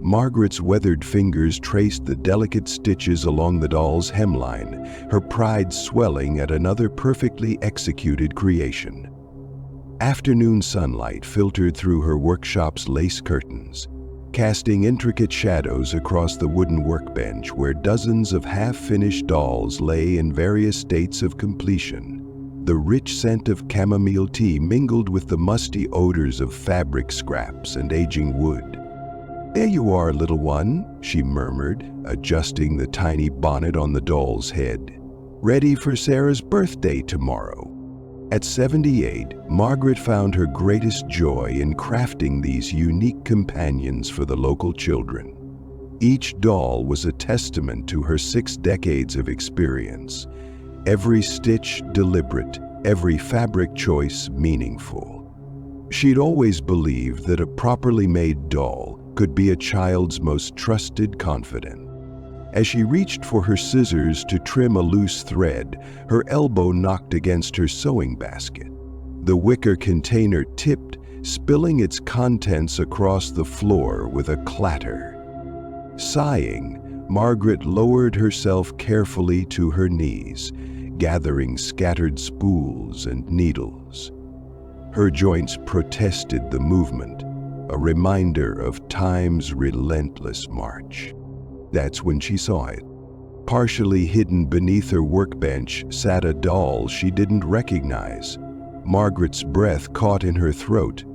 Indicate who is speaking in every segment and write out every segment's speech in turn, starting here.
Speaker 1: Margaret's weathered fingers traced the delicate stitches along the doll's hemline, her pride swelling at another perfectly executed creation. Afternoon sunlight filtered through her workshop's lace curtains, casting intricate shadows across the wooden workbench where dozens of half-finished dolls lay in various states of completion. The rich scent of chamomile tea mingled with the musty odors of fabric scraps and aging wood. "There you are, little one," she murmured, adjusting the tiny bonnet on the doll's head. "Ready for Sarah's birthday tomorrow." At 78, Margaret found her greatest joy in crafting these unique companions for the local children. Each doll was a testament to her 6 decades of experience, every stitch deliberate, every fabric choice meaningful. She'd always believed that a properly made doll could be a child's most trusted confidant. As she reached for her scissors to trim a loose thread, her elbow knocked against her sewing basket. The wicker container tipped, spilling its contents across the floor with a clatter. Sighing, Margaret lowered herself carefully to her knees, gathering scattered spools and needles. Her joints protested the movement, a reminder of time's relentless march. That's when she saw it. Partially hidden beneath her workbench sat a doll she didn't recognize. Margaret's breath caught in her throat.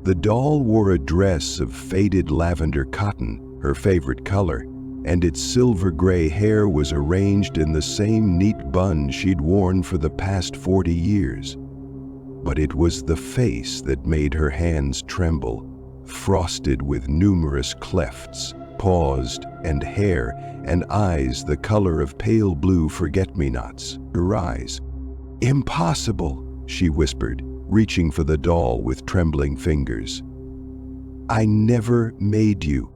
Speaker 1: The doll wore a dress of faded lavender cotton, her favorite color, and its silver-gray hair was arranged in the same neat bun she'd worn for the past 40 years. But it was the face that made her hands tremble, frosted with numerous clefts, paused, and hair, and eyes the color of pale blue forget-me-nots. Her eyes. "Impossible," she whispered, reaching for the doll with trembling fingers. "I never made you."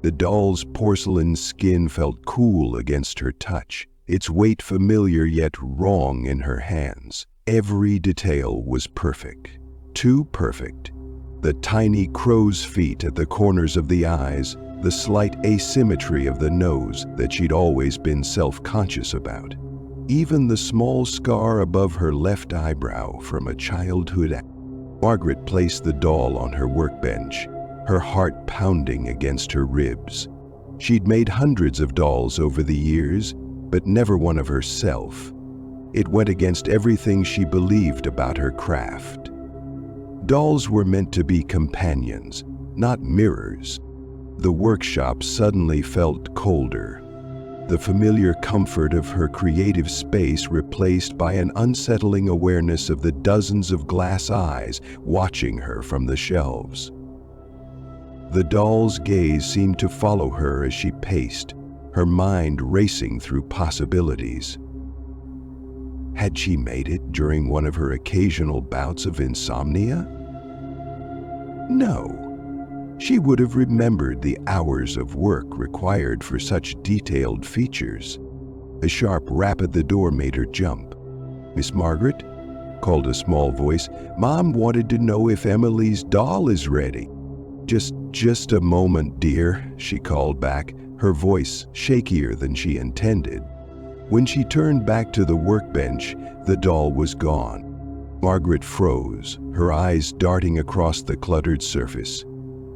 Speaker 1: The doll's porcelain skin felt cool against her touch, its weight familiar yet wrong in her hands. Every detail was perfect, too perfect. The tiny crow's feet at the corners of the eyes, the slight asymmetry of the nose that she'd always been self-conscious about. Even the small scar above her left eyebrow from a childhood. Margaret placed the doll on her workbench, her heart pounding against her ribs. She'd made hundreds of dolls over the years, but never one of herself. It went against everything she believed about her craft. Dolls were meant to be companions, not mirrors. The workshop suddenly felt colder, the familiar comfort of her creative space replaced by an unsettling awareness of the dozens of glass eyes watching her from the shelves. The doll's gaze seemed to follow her as she paced, her mind racing through possibilities. Had she made it during one of her occasional bouts of insomnia? No. She would have remembered the hours of work required for such detailed features. A sharp rap at the door made her jump. "Miss Margaret?" called a small voice. "Mom wanted to know if Emily's doll is ready." Just a moment, dear," she called back, her voice shakier than she intended. When she turned back to the workbench, the doll was gone. Margaret froze, her eyes darting across the cluttered surface.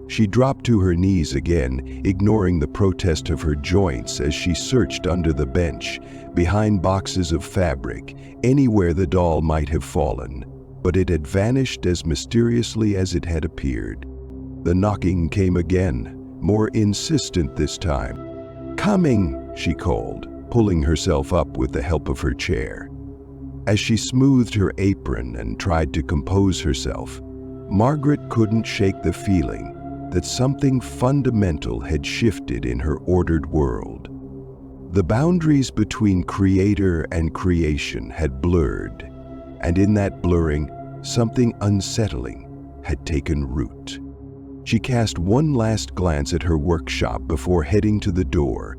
Speaker 1: She dropped to her knees again, ignoring the protest of her joints as she searched under the bench, behind boxes of fabric, anywhere the doll might have fallen, but it had vanished as mysteriously as it had appeared. The knocking came again, more insistent this time. "Coming," she called, pulling herself up with the help of her chair. As she smoothed her apron and tried to compose herself, Margaret couldn't shake the feeling that something fundamental had shifted in her ordered world. The boundaries between creator and creation had blurred, and in that blurring, something unsettling had taken root. She cast one last glance at her workshop before heading to the door,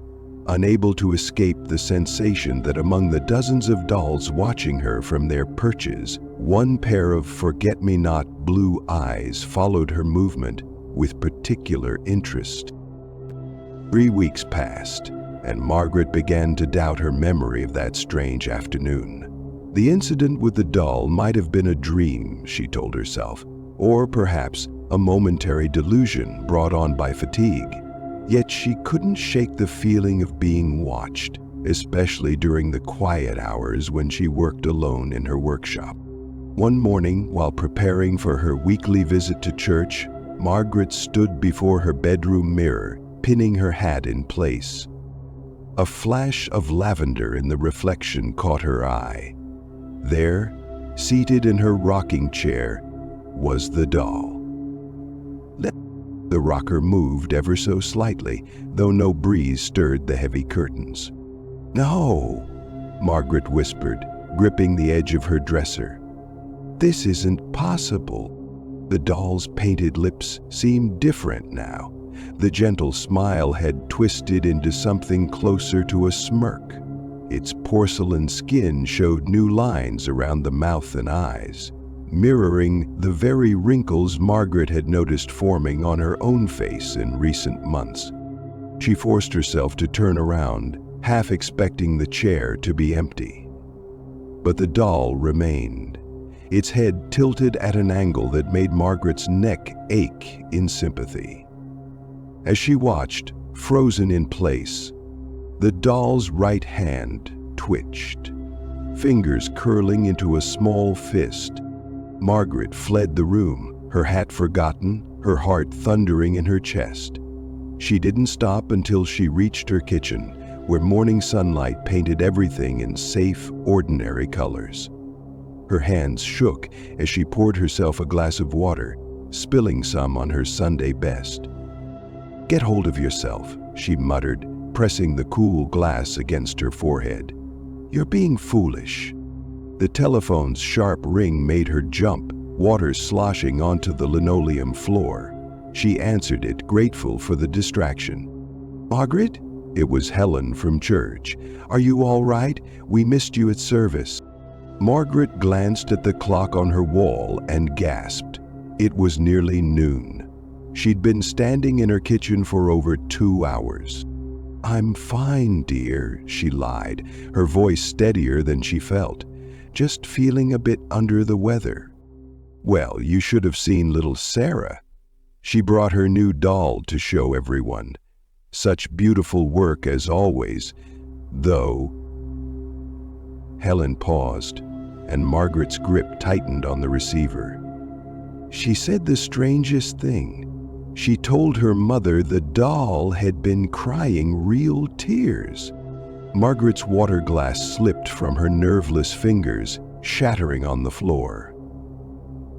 Speaker 1: unable to escape the sensation that among the dozens of dolls watching her from their perches, one pair of forget-me-not blue eyes followed her movement with particular interest. 3 weeks passed, and Margaret began to doubt her memory of that strange afternoon. The incident with the doll might have been a dream, she told herself, or perhaps a momentary delusion brought on by fatigue. Yet she couldn't shake the feeling of being watched, especially during the quiet hours when she worked alone in her workshop. One morning, while preparing for her weekly visit to church, Margaret stood before her bedroom mirror, pinning her hat in place. A flash of lavender in the reflection caught her eye. There, seated in her rocking chair, was the doll. The rocker moved ever so slightly, though no breeze stirred the heavy curtains. "No," Margaret whispered, gripping the edge of her dresser. "This isn't possible." The doll's painted lips seemed different now. The gentle smile had twisted into something closer to a smirk. Its porcelain skin showed new lines around the mouth and eyes, mirroring the very wrinkles Margaret had noticed forming on her own face in recent months. She forced herself to turn around, half expecting the chair to be empty. But the doll remained, its head tilted at an angle that made Margaret's neck ache in sympathy. As she watched, frozen in place, the doll's right hand twitched, fingers curling into a small fist. Margaret fled the room, her hat forgotten, her heart thundering in her chest. She didn't stop until she reached her kitchen, where morning sunlight painted everything in safe, ordinary colors. Her hands shook as she poured herself a glass of water, spilling some on her Sunday best. "Get hold of yourself," she muttered, pressing the cool glass against her forehead. "You're being foolish." The telephone's sharp ring made her jump, water sloshing onto the linoleum floor. She answered it, grateful for the distraction. "Margaret?" It was Helen from church. "Are you all right? We missed you at service." Margaret glanced at the clock on her wall and gasped. It was nearly noon. She'd been standing in her kitchen for over 2 hours. "I'm fine, dear," she lied, her voice steadier than she felt. "Just feeling a bit under the weather." "Well, you should have seen little Sarah. She brought her new doll to show everyone. Such beautiful work as always, though." Helen paused, and Margaret's grip tightened on the receiver. She said the strangest thing. She told her mother the doll had been crying real tears. Margaret's water glass slipped from her nerveless fingers, shattering on the floor.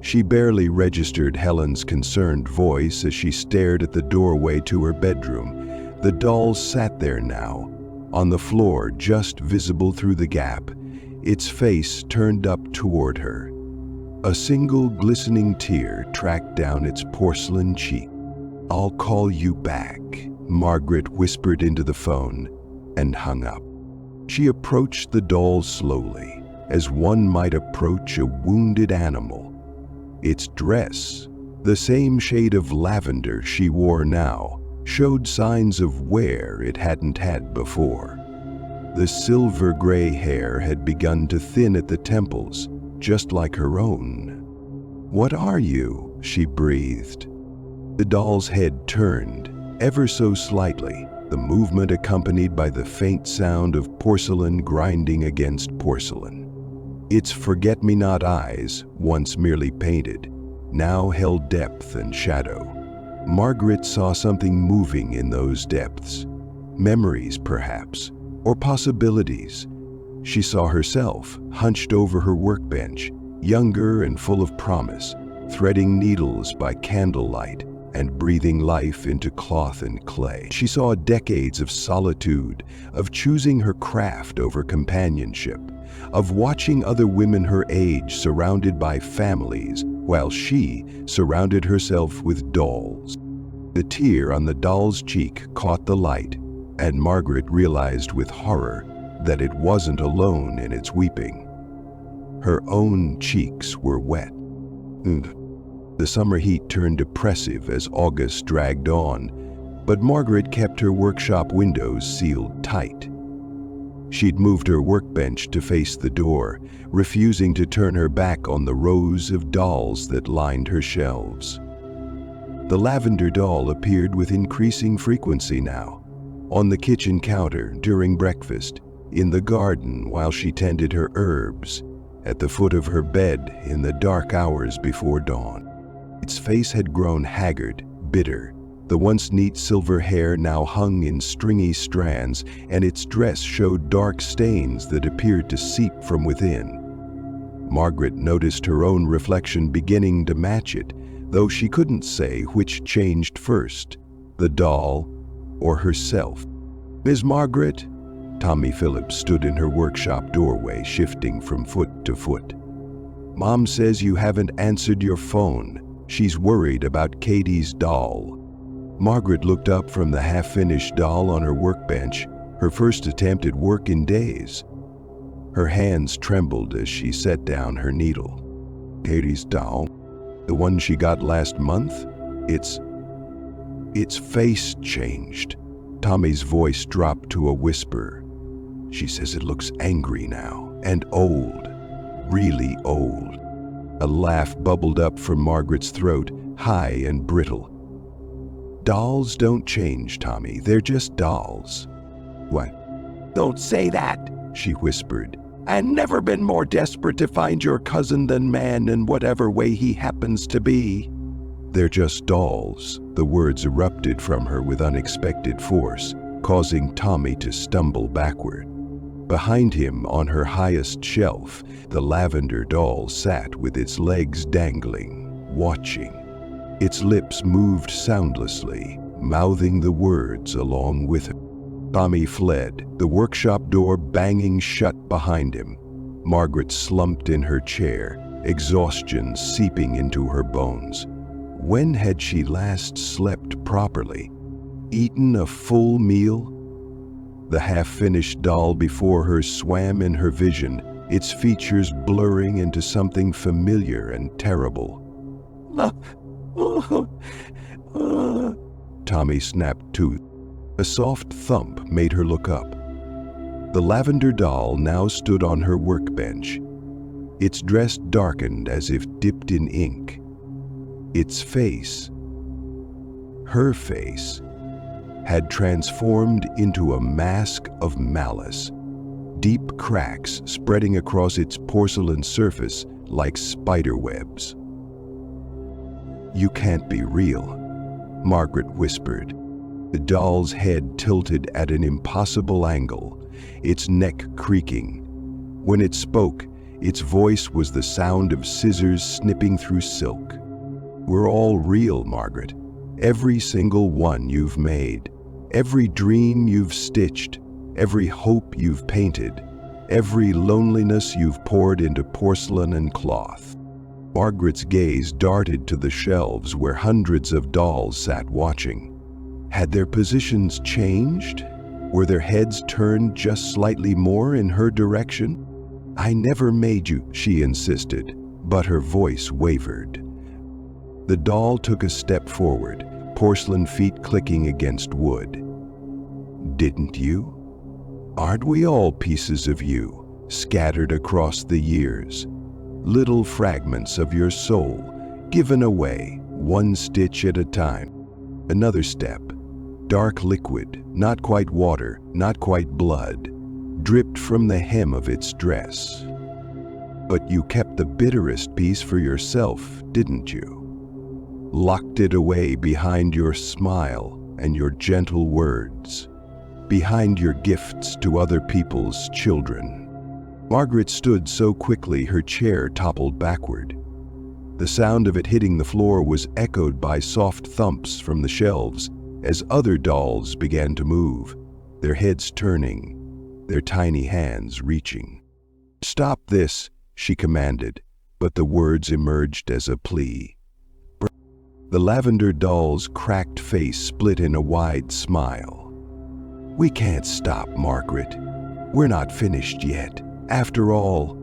Speaker 1: She barely registered Helen's concerned voice as she stared at the doorway to her bedroom. The doll sat there now, on the floor just visible through the gap, its face turned up toward her. A single glistening tear tracked down its porcelain cheek. "I'll call you back," Margaret whispered into the phone and hung up. She approached the doll slowly, as one might approach a wounded animal. Its dress, the same shade of lavender she wore now, showed signs of wear it hadn't had before. The silver-gray hair had begun to thin at the temples, just like her own. "What are you?" she breathed. The doll's head turned, ever so slightly, the movement accompanied by the faint sound of porcelain grinding against porcelain. Its forget-me-not eyes, once merely painted, now held depth and shadow. Margaret saw something moving in those depths. Memories, perhaps, or possibilities. She saw herself, hunched over her workbench, younger and full of promise, threading needles by candlelight and breathing life into cloth and clay. She saw decades of solitude, of choosing her craft over companionship, of watching other women her age surrounded by families, while she surrounded herself with dolls. The tear on the doll's cheek caught the light, and Margaret realized with horror that it wasn't alone in its weeping. Her own cheeks were wet. The summer heat turned oppressive as August dragged on, but Margaret kept her workshop windows sealed tight. She'd moved her workbench to face the door, refusing to turn her back on the rows of dolls that lined her shelves. The lavender doll appeared with increasing frequency now, on the kitchen counter during breakfast, in the garden while she tended her herbs, at the foot of her bed in the dark hours before dawn. Its face had grown haggard, bitter. The once neat silver hair now hung in stringy strands, and its dress showed dark stains that appeared to seep from within. Margaret noticed her own reflection beginning to match it, though she couldn't say which changed first, the doll or herself. "Miss Margaret?" Tommy Phillips stood in her workshop doorway, shifting from foot to foot. "Mom says you haven't answered your phone. She's worried about Katie's doll." Margaret looked up from the half-finished doll on her workbench, her first attempt at work in days. Her hands trembled as she set down her needle. "Katie's doll? The one she got last month? Its face changed." Tommy's voice dropped to a whisper. "She says it looks angry now, and old, really old." A laugh bubbled up from Margaret's throat, high and brittle. "Dolls don't change, Tommy. They're just dolls." "What?" "Don't say that," she whispered. "I've never been more desperate to find your cousin than man in whatever way he happens to be." "They're just dolls." The words erupted from her with unexpected force, causing Tommy to stumble backward. Behind him, on her highest shelf, the lavender doll sat with its legs dangling, watching. Its lips moved soundlessly, mouthing the words along with her. Tommy fled, the workshop door banging shut behind him. Margaret slumped in her chair, exhaustion seeping into her bones. When had she last slept properly? Eaten a full meal? The half-finished doll before her swam in her vision, its features blurring into something familiar and terrible. Tommy snapped tooth. A soft thump made her look up. The lavender doll now stood on her workbench. Its dress darkened as if dipped in ink. Its face, her face, had transformed into a mask of malice, deep cracks spreading across its porcelain surface like spider webs. "You can't be real," Margaret whispered. The doll's head tilted at an impossible angle, its neck creaking. When it spoke, its voice was the sound of scissors snipping through silk. "We're all real, Margaret. Every single one you've made. Every dream you've stitched, every hope you've painted, every loneliness you've poured into porcelain and cloth." Margaret's gaze darted to the shelves where hundreds of dolls sat watching. Had their positions changed? Were their heads turned just slightly more in her direction? "I never made you," she insisted, but her voice wavered. The doll took a step forward, porcelain feet clicking against wood. "Didn't you? Aren't we all pieces of you, scattered across the years? Little fragments of your soul, given away, one stitch at a time." Another step. Dark liquid, not quite water, not quite blood, dripped from the hem of its dress. "But you kept the bitterest piece for yourself, didn't you? Locked it away behind your smile and your gentle words, behind your gifts to other people's children." Margaret stood so quickly her chair toppled backward. The sound of it hitting the floor was echoed by soft thumps from the shelves as other dolls began to move, their heads turning, their tiny hands reaching. "Stop this," she commanded, but the words emerged as a plea. The lavender doll's cracked face split in a wide smile. "We can't stop, Margaret. We're not finished yet. After all,"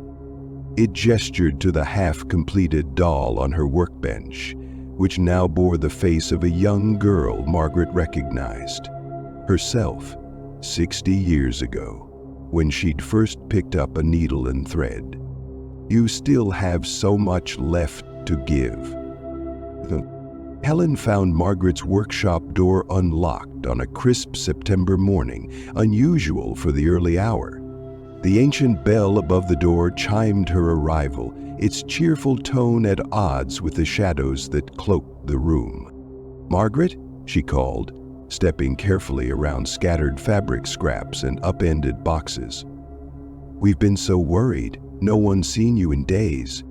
Speaker 1: it gestured to the half-completed doll on her workbench, which now bore the face of a young girl Margaret recognized. Herself, 60 years ago, when she'd first picked up a needle and thread. "You still have so much left to give." Helen found Margaret's workshop door unlocked on a crisp September morning, unusual for the early hour. The ancient bell above the door chimed her arrival, its cheerful tone at odds with the shadows that cloaked the room. "Margaret?" she called, stepping carefully around scattered fabric scraps and upended boxes. "We've been so worried. No one's seen you in days."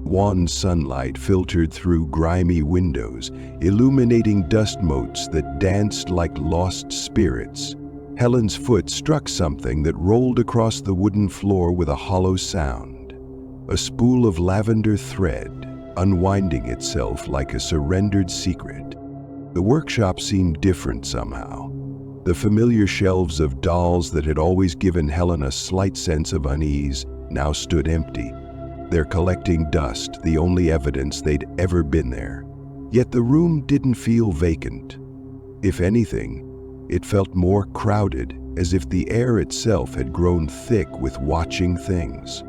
Speaker 1: Wan sunlight filtered through grimy windows, illuminating dust motes that danced like lost spirits. Helen's foot struck something that rolled across the wooden floor with a hollow sound. A spool of lavender thread, unwinding itself like a surrendered secret. The workshop seemed different somehow. The familiar shelves of dolls that had always given Helen a slight sense of unease now stood empty, their collecting dust the only evidence they'd ever been there. Yet the room didn't feel vacant. If anything, it felt more crowded, as if the air itself had grown thick with watching things.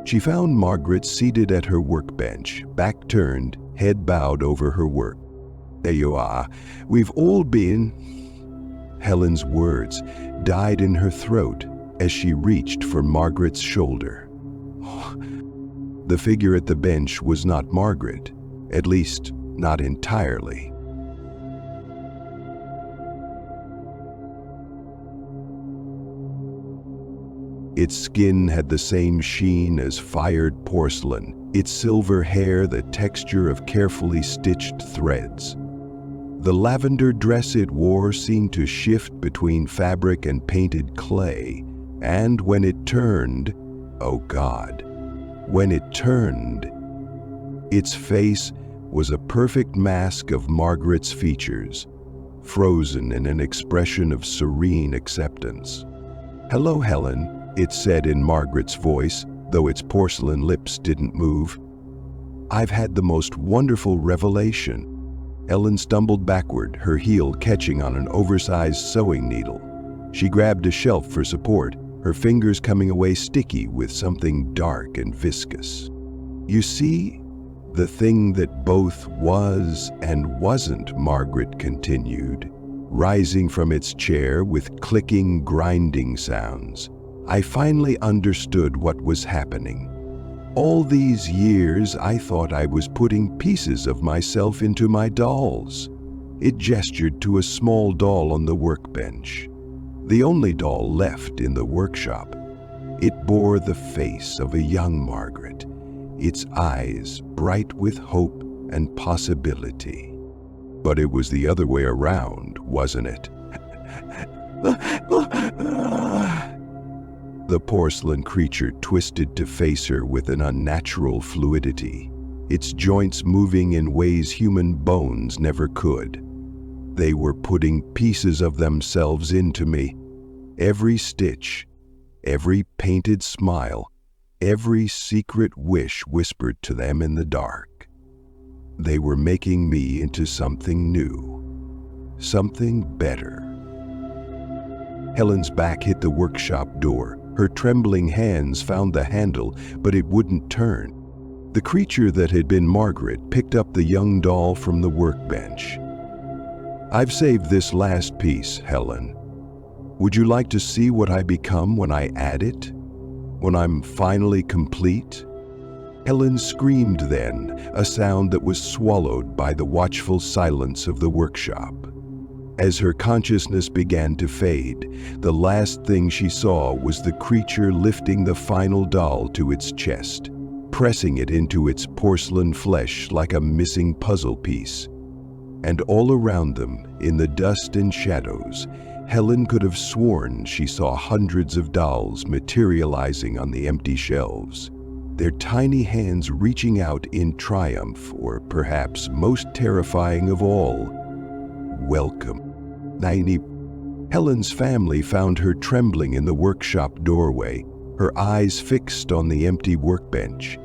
Speaker 1: She found Margaret seated at her workbench, back turned, head bowed over her work. "There you are. We've all been..." Helen's words died in her throat as she reached for Margaret's shoulder. The figure at the bench was not Margaret, at least not entirely. Its skin had the same sheen as fired porcelain, its silver hair the texture of carefully stitched threads. The lavender dress it wore seemed to shift between fabric and painted clay, and when it turned, oh God, when it turned, its face was a perfect mask of Margaret's features, frozen in an expression of serene acceptance. "Hello, Helen," it said in Margaret's voice, though its porcelain lips didn't move. "I've had the most wonderful revelation." Helen stumbled backward, her heel catching on an oversized sewing needle. She grabbed a shelf for support, her fingers coming away sticky with something dark and viscous. "You see, the thing that both was and wasn't," Margaret continued, rising from its chair with clicking, grinding sounds. "I finally understood what was happening. All these years, I thought I was putting pieces of myself into my dolls." It gestured to a small doll on the workbench, the only doll left in the workshop. It bore the face of a young Margaret, its eyes bright with hope and possibility. But it was the other way around, wasn't it? The porcelain creature twisted to face her with an unnatural fluidity, its joints moving in ways human bones never could. They were putting pieces of themselves into me. Every stitch, every painted smile, every secret wish whispered to them in the dark. They were making me into something new, something better. Helen's back hit the workshop door. Her trembling hands found the handle, but it wouldn't turn. The creature that had been Margaret picked up the young doll from the workbench. "I've saved this last piece, Helen. Would you like to see what I become when I add it? When I'm finally complete?" Helen screamed then, a sound that was swallowed by the watchful silence of the workshop. As her consciousness began to fade, the last thing she saw was the creature lifting the final doll to its chest, pressing it into its porcelain flesh like a missing puzzle piece. And all around them, in the dust and shadows, Helen could have sworn she saw hundreds of dolls materializing on the empty shelves, their tiny hands reaching out in triumph, or perhaps most terrifying of all, welcome. Helen's family found her trembling in the workshop doorway, her eyes fixed on the empty workbench.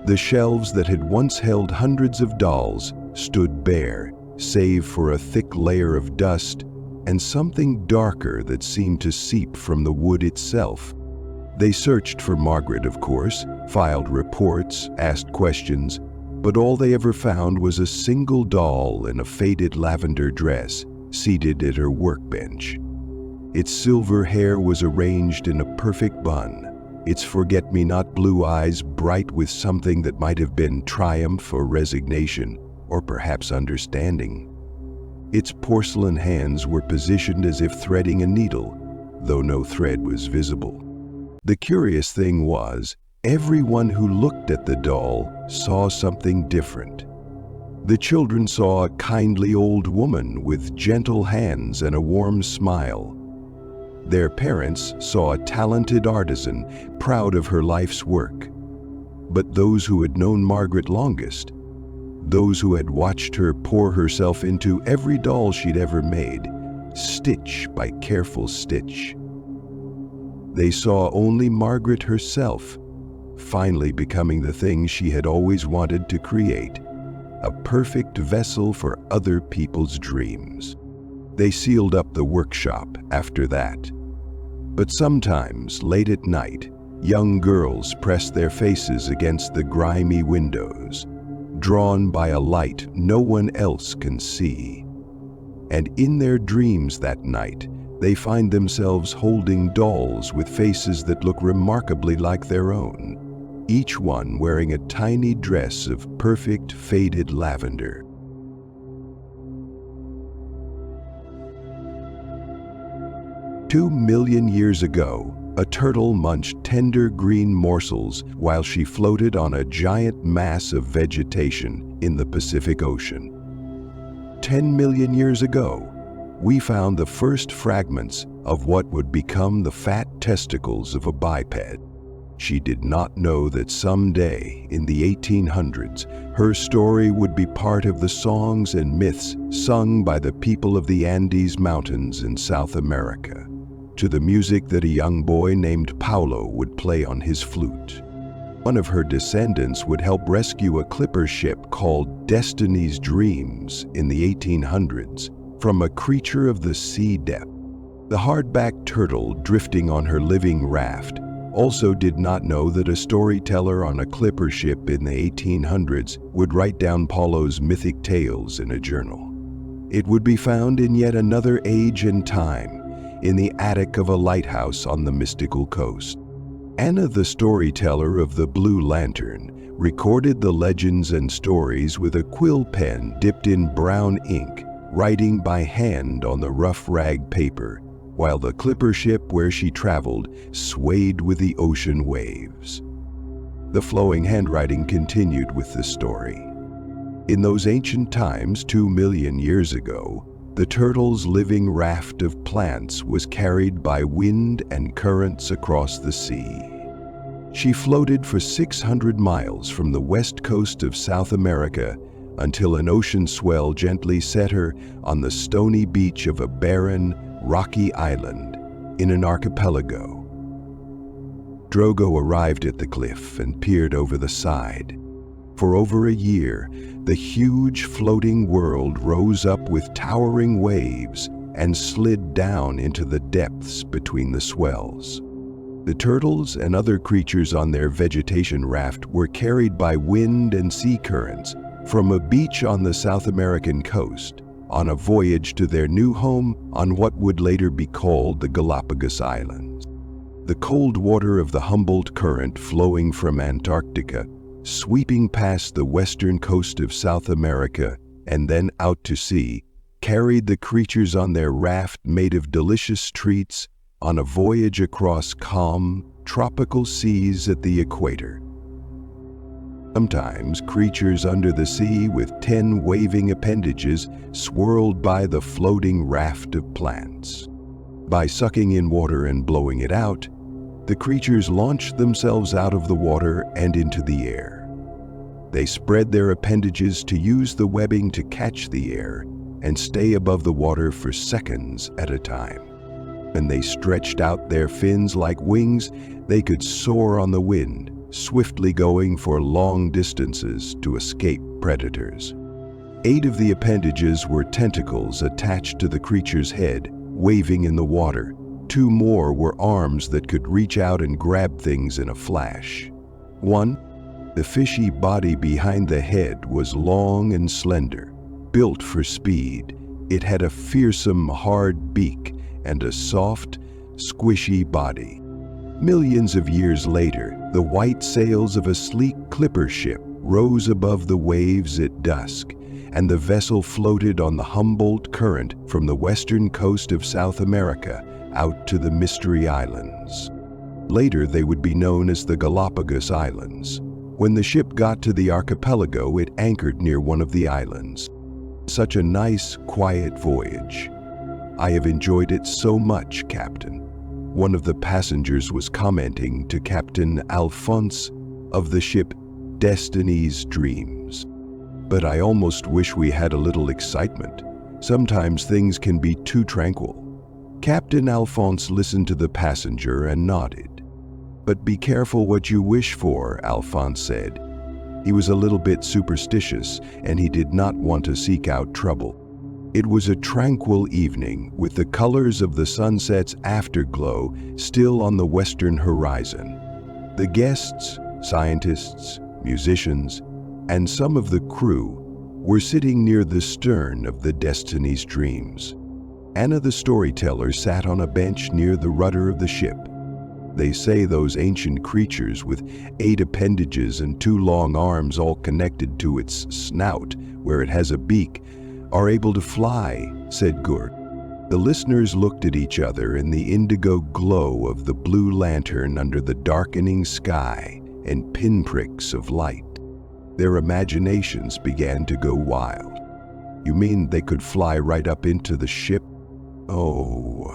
Speaker 1: The shelves that had once held hundreds of dolls stood bare, save for a thick layer of dust and something darker that seemed to seep from the wood itself. They searched for Margaret, of course, filed reports, asked questions, but all they ever found was a single doll in a faded lavender dress, seated at her workbench. Its silver hair was arranged in a perfect bun, its forget-me-not blue eyes bright with something that might have been triumph or resignation, or perhaps understanding. Its porcelain hands were positioned as if threading a needle, though no thread was visible. The curious thing was, everyone who looked at the doll saw something different. The children saw a kindly old woman with gentle hands and a warm smile. Their parents saw a talented artisan, proud of her life's work. But those who had known Margaret longest, those who had watched her pour herself into every doll she'd ever made, stitch by careful stitch, they saw only Margaret herself, finally becoming the thing she had always wanted to create, a perfect vessel for other people's dreams. They sealed up the workshop after that. But sometimes, late at night, young girls pressed their faces against the grimy windows, drawn by a light no one else can see. And in their dreams that night, they find themselves holding dolls with faces that look remarkably like their own, each one wearing a tiny dress of perfect faded lavender. "2 million years ago, a turtle munched tender green morsels while she floated on a giant mass of vegetation in the Pacific Ocean. 10 million years ago, we found the first fragments of what would become the fat testicles of a biped. She did not know that someday, in the 1800s, her story would be part of the songs and myths sung by the people of the Andes Mountains in South America, to the music that a young boy named Paulo would play on his flute. One of her descendants would help rescue a clipper ship called Destiny's Dreams in the 1800s from a creature of the sea depth. The hardback turtle drifting on her living raft also did not know that a storyteller on a clipper ship in the 1800s would write down Paulo's mythic tales in a journal. It would be found in yet another age and time, in the attic of a lighthouse on the mystical coast. Anna, the storyteller of the Blue Lantern, recorded the legends and stories with a quill pen dipped in brown ink, writing by hand on the rough rag paper, while the clipper ship where she traveled swayed with the ocean waves. The flowing handwriting continued with the story. In those ancient times, 2 million years ago, the turtle's living raft of plants was carried by wind and currents across the sea. She floated for 600 miles from the west coast of South America until an ocean swell gently set her on the stony beach of a barren, rocky island in an archipelago. Drogo arrived at the cliff and peered over the side. For over a year, the huge floating world rose up with towering waves and slid down into the depths between the swells. The turtles and other creatures on their vegetation raft were carried by wind and sea currents from a beach on the South American coast on a voyage to their new home on what would later be called the Galapagos Islands. The cold water of the Humboldt Current flowing from Antarctica, sweeping past the western coast of South America and then out to sea, carried the creatures on their raft made of delicious treats on a voyage across calm, tropical seas at the equator. Sometimes creatures under the sea with 10 waving appendages swirled by the floating raft of plants. By sucking in water and blowing it out, the creatures launched themselves out of the water and into the air. They spread their appendages to use the webbing to catch the air and stay above the water for seconds at a time. When they stretched out their fins like wings, they could soar on the wind, swiftly going for long distances to escape predators. 8 of the appendages were tentacles attached to the creature's head, waving in the water. 2 more were arms that could reach out and grab things in a flash. 1. The fishy body behind the head was long and slender, built for speed. It had a fearsome, hard beak and a soft, squishy body. Millions of years later, the white sails of a sleek clipper ship rose above the waves at dusk, and the vessel floated on the Humboldt Current from the western coast of South America out to the Mystery Islands. Later, they would be known as the Galapagos Islands. When the ship got to the archipelago, it anchored near one of the islands. Such a nice, quiet voyage. I have enjoyed it so much, Captain. One of the passengers was commenting to Captain Alphonse of the ship Destiny's Dreams. But I almost wish we had a little excitement. Sometimes things can be too tranquil. Captain Alphonse listened to the passenger and nodded. "But be careful what you wish for," Alphonse said. He was a little bit superstitious, and he did not want to seek out trouble. It was a tranquil evening, with the colors of the sunset's afterglow still on the western horizon. The guests, scientists, musicians, and some of the crew were sitting near the stern of the Destiny's Dreams. Anna the storyteller sat on a bench near the rudder of the ship. They say those ancient creatures with 8 appendages and 2 long arms all connected to its snout, where it has a beak, are able to fly, said Gurt. The listeners looked at each other in the indigo glow of the blue lantern under the darkening sky and pinpricks of light. Their imaginations began to go wild. "You mean they could fly right up into the ship?" Oh,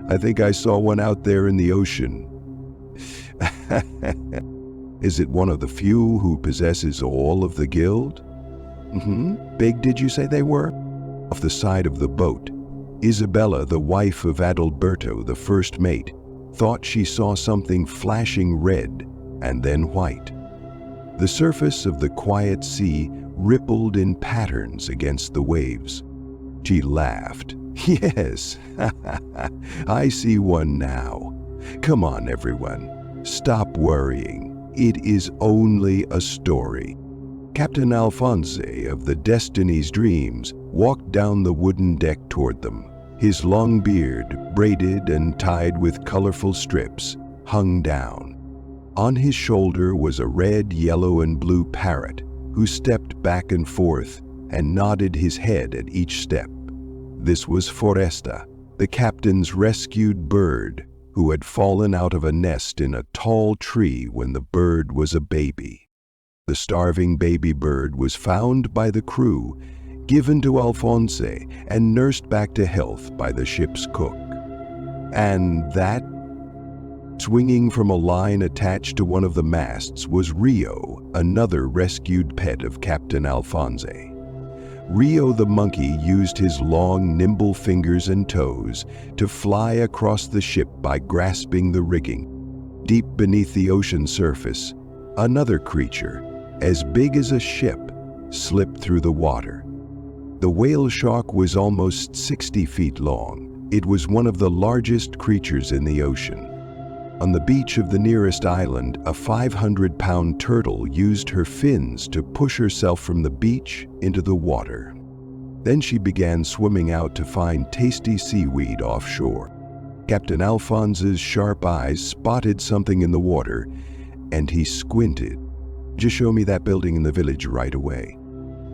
Speaker 1: I think I saw one out there in the ocean. Is it one of the few who possesses all of the guild? Big, did you say they were? Off the side of the boat, Isabella, the wife of Adalberto, the first mate, thought she saw something flashing red and then white. The surface of the quiet sea rippled in patterns against the waves. She laughed. "Yes, I see one now. Come on, everyone. Stop worrying. It is only a story." Captain Alphonse of the Destiny's Dreams walked down the wooden deck toward them. His long beard, braided and tied with colorful strips, hung down. On his shoulder was a red, yellow, and blue parrot who stepped back and forth and nodded his head at each step. This was Foresta, the captain's rescued bird, who had fallen out of a nest in a tall tree when the bird was a baby. The starving baby bird was found by the crew, given to Alphonse, and nursed back to health by the ship's cook. And that, swinging from a line attached to one of the masts, was Rio, another rescued pet of Captain Alphonse. Rio the monkey used his long, nimble fingers and toes to fly across the ship by grasping the rigging. Deep beneath the ocean surface, another creature, as big as a ship, slipped through the water. The whale shark was almost 60 feet long. It was one of the largest creatures in the ocean. On the beach of the nearest island, a 500-pound turtle used her fins to push herself from the beach into the water. Then she began swimming out to find tasty seaweed offshore. Captain Alphonse's sharp eyes spotted something in the water, and he squinted. "Just show me that building in the village right away."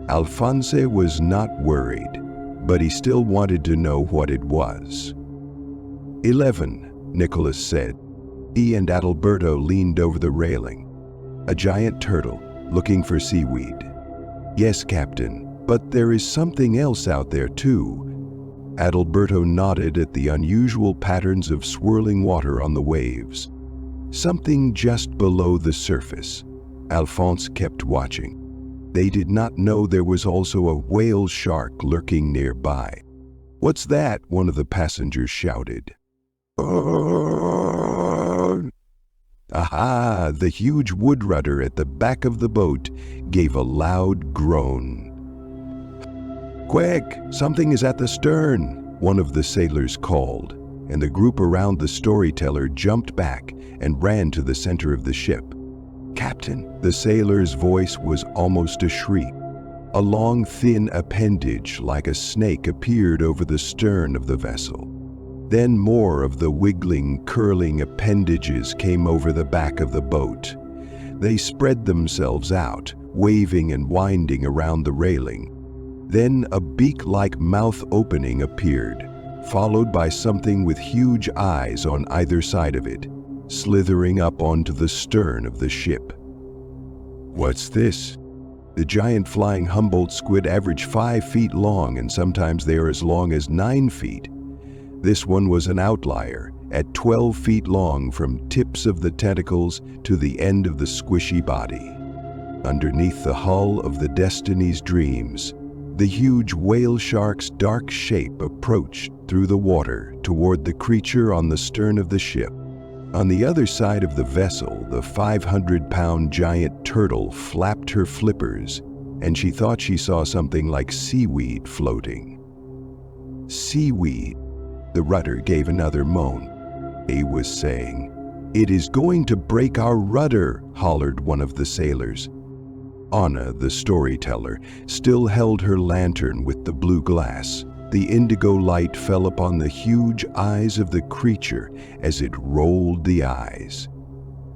Speaker 1: Alphonse was not worried, but he still wanted to know what it was. 11, Nicholas said. He and Adalberto leaned over the railing. "A giant turtle, looking for seaweed." "Yes, Captain, but there is something else out there too." Adalberto nodded at the unusual patterns of swirling water on the waves. "Something just below the surface." Alphonse kept watching. They did not know there was also a whale shark lurking nearby. "What's that?" one of the passengers shouted. Aha! The huge wood rudder at the back of the boat gave a loud groan. "Quick! Something is at the stern!" one of the sailors called, and the group around the storyteller jumped back and ran to the center of the ship. "Captain!" The sailor's voice was almost a shriek. A long, thin appendage like a snake appeared over the stern of the vessel. Then more of the wiggling, curling appendages came over the back of the boat. They spread themselves out, waving and winding around the railing. Then a beak-like mouth opening appeared, followed by something with huge eyes on either side of it, slithering up onto the stern of the ship. "What's this?" The giant flying Humboldt squid average 5 feet long, and sometimes they are as long as 9 feet. This one was an outlier, at 12 feet long from tips of the tentacles to the end of the squishy body. Underneath the hull of the Destiny's Dreams, the huge whale shark's dark shape approached through the water toward the creature on the stern of the ship. On the other side of the vessel, the 500-pound giant turtle flapped her flippers, and she thought she saw something like seaweed floating. "Seaweed," the rudder gave another moan. He was saying, "It is going to break our rudder," hollered one of the sailors. Anna, the storyteller, still held her lantern with the blue glass. The indigo light fell upon the huge eyes of the creature as it rolled the eyes.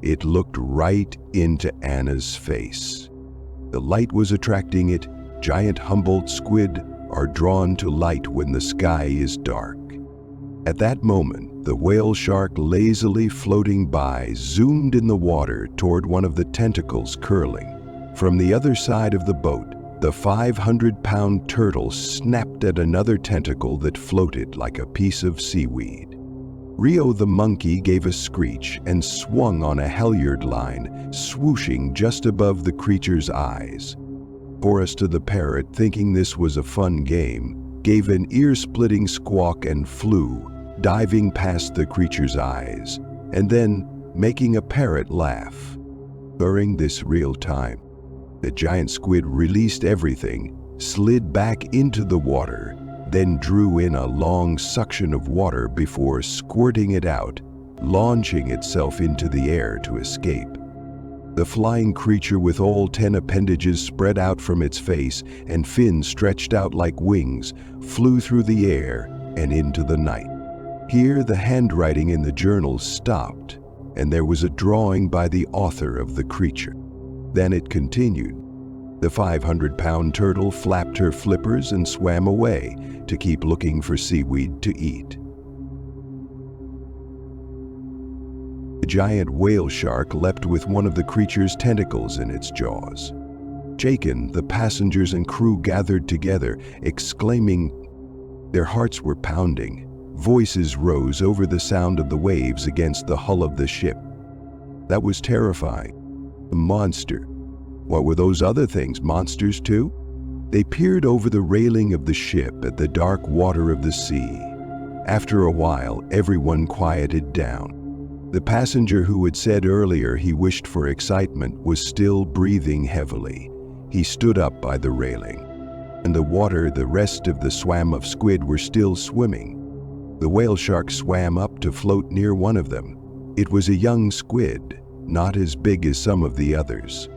Speaker 1: It looked right into Anna's face. The light was attracting it. Giant Humboldt squid are drawn to light when the sky is dark. At that moment, the whale shark lazily floating by zoomed in the water toward one of the tentacles curling. From the other side of the boat, the 500-pound turtle snapped at another tentacle that floated like a piece of seaweed. Rio the monkey gave a screech and swung on a halyard line, swooshing just above the creature's eyes. Forrester the parrot, thinking this was a fun game, gave an ear-splitting squawk and flew, diving past the creature's eyes, and then making a parrot laugh. During this real time, the giant squid released everything, slid back into the water, then drew in a long suction of water before squirting it out, launching itself into the air to escape. The flying creature with all 10 appendages spread out from its face and fins stretched out like wings flew through the air and into the night. Here the handwriting in the journal stopped, and there was a drawing by the author of the creature. Then it continued. The 500-pound turtle flapped her flippers and swam away to keep looking for seaweed to eat. The giant whale shark leapt with one of the creature's tentacles in its jaws. Shaken, the passengers and crew gathered together, exclaiming. Their hearts were pounding. Voices rose over the sound of the waves against the hull of the ship. That was terrifying. A monster. What were those other things, monsters too? They peered over the railing of the ship at the dark water of the sea. After a while, everyone quieted down. The passenger who had said earlier he wished for excitement was still breathing heavily. He stood up by the railing. In the water, the rest of the swarm of squid were still swimming. The whale shark swam up to float near one of them. It was a young squid, not as big as some of the others.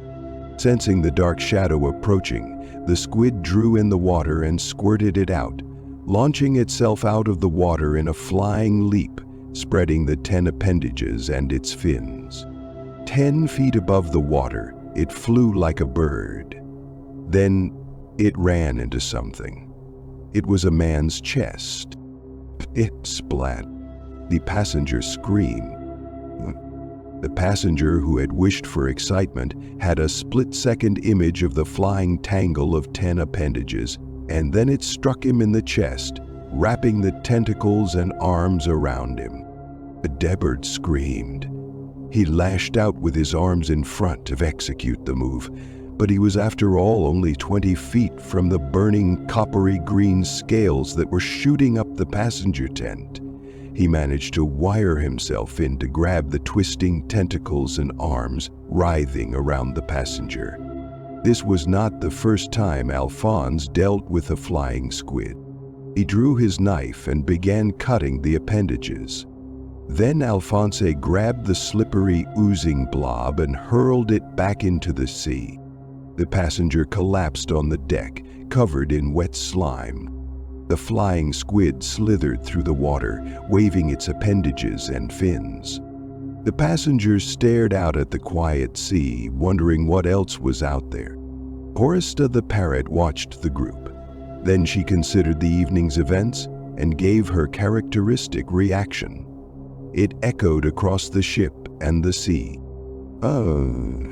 Speaker 1: Sensing the dark shadow approaching, the squid drew in the water and squirted it out, launching itself out of the water in a flying leap, spreading the 10 appendages and its fins. 10 feet above the water, it flew like a bird. Then it ran into something. It was a man's chest. It splat. The passenger screamed. The passenger who had wished for excitement had a split-second image of the flying tangle of 10 appendages, and then it struck him in the chest, wrapping the tentacles and arms around him. Debord screamed. He lashed out with his arms in front to execute the move, but he was after all only 20 feet from the burning coppery green scales that were shooting up the passenger tent. He managed to wire himself in to grab the twisting tentacles and arms writhing around the passenger. This was not the first time Alphonse dealt with a flying squid. He drew his knife and began cutting the appendages. Then Alphonse grabbed the slippery, oozing blob and hurled it back into the sea. The passenger collapsed on the deck, covered in wet slime. The flying squid slithered through the water, waving its appendages and fins. The passengers stared out at the quiet sea, wondering what else was out there. Horista the parrot watched the group. Then she considered the evening's events and gave her characteristic reaction. It echoed across the ship and the sea. "Oh,